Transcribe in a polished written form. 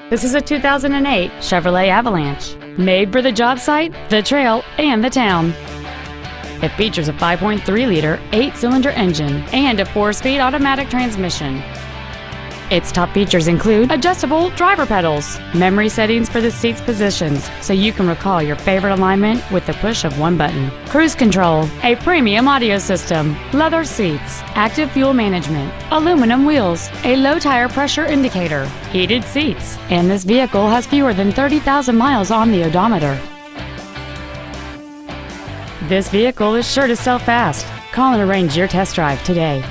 This is a 2008 Chevrolet Avalanche, made for the job site, the trail, and the town. It features a 5.3-liter, 8-cylinder engine and a 4-speed automatic transmission. Its top features include adjustable driver pedals, memory settings for the seat's positions so you can recall your favorite alignment with the push of one button, cruise control, a premium audio system, leather seats, active fuel management, aluminum wheels, a low tire pressure indicator, heated seats, and this vehicle has fewer than 30,000 miles on the odometer. This vehicle is sure to sell fast. Call and arrange your test drive today.